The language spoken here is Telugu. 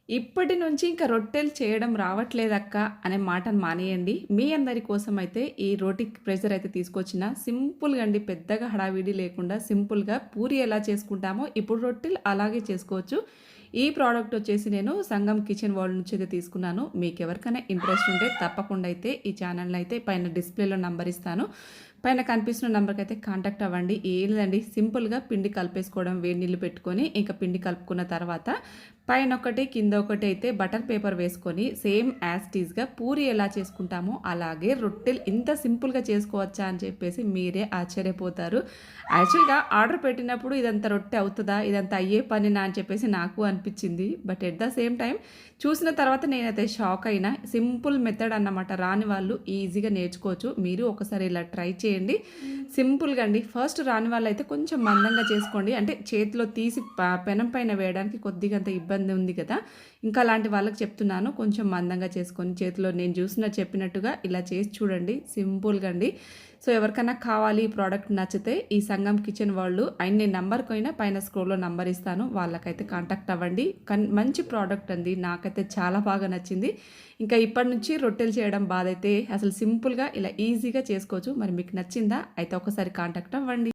ఇప్పటి నుంచి ఇంక రొట్టెలు చేయడం రావట్లేదక్క అనే మాటను మానేయండి. మీ అందరి కోసమైతే ఈ రోటి ప్రెషర్ అయితే తీసుకొచ్చిన. సింపుల్‌గా అండి. పెద్దగా హడావిడి లేకుండా సింపుల్‌గా పూరి ఎలా చేసుకుంటామో ఇప్పుడు రొట్టెలు అలాగే చేసుకోవచ్చు. ఈ ప్రోడక్ట్ వచ్చేసి నేను సంగం కిచెన్ వరల్డ్ నుంచి అయితే తీసుకున్నాను. మీకెవరికైనా ఇంట్రెస్ట్ ఉంటే తప్పకుండా అయితే ఈ ఛానల్‌ని అయితే పైన డిస్‌ప్లేలో నంబర్ ఇస్తాను. పైన కనిపిస్తున్న నంబర్‌కి అయితే కాంటాక్ట్ అవ్వండి. ఏం లేదండి, సింపుల్‌గా పిండి కలిపేసుకోవడం, వేడి నీళ్ళు పెట్టుకొని ఇంకా పిండి కలుపుకున్న తర్వాత పైన ఒకటి కింద ఒకటి అయితే బటర్ పేపర్ వేసుకొని సేమ్ యాజ్ టీజ్‌గా పూరి ఎలా చేసుకుంటామో అలాగే రొట్టెలు ఇంత సింపుల్‌గా చేసుకోవచ్చా అని చెప్పేసి మీరే ఆశ్చర్యపోతారు. యాక్చువల్‌గా ఆర్డర్ పెట్టినప్పుడు ఇదంతా రొట్టె అవుతదా? ఇదంతా అయ్యే పనేనా అని చెప్పేసి నాకు అనిపించింది. But at the same time చూసిన తర్వాత నేనైతే షాక్ అయినా. సింపుల్ మెథడ్ అన్నమాట. రాని వాళ్ళు ఈజీగా నేర్చుకోవచ్చు. మీరు ఒకసారి ఇలా ట్రై చేయండి. సింపుల్‌గా అండి. ఫస్ట్ రాని వాళ్ళైతే కొంచెం మందంగా చేసుకోండి. అంటే చేతిలో తీసి పెనం పైన వేయడానికి కొద్దిగంత ఇబ్బంది ఉంది కదా! ఇంకా అలాంటి వాళ్ళకి చెప్తున్నాను. కొంచెం మందంగా చేసుకొని చేతిలో నేను చెప్పినట్టుగా ఇలా చేసి చూడండి. సింపుల్‌గా అండి. సో, ఎవరికైనా కావాలి ఈ ప్రోడక్ట్ నచ్చితే ఈ సంగం కిచెన్ వాళ్ళు అండ్ నేను నంబర్‌కైనా పైన స్క్రోల్‌లో నంబర్ ఇస్తాను. వాళ్ళకైతే కాంటాక్ట్ అవ్వండి. మంచి ప్రోడక్ట్ అండి. నాకైతే చాలా బాగా నచ్చింది. ఇంకా ఇప్పటి నుంచి రొట్టెలు చేయడం బాధైతే అసలు సింపుల్‌గా ఇలా ఈజీగా చేసుకోవచ్చు. మరి మీకు నచ్చిందా? అయితే ఒకసారి కాంటాక్ట్ అవ్వండి.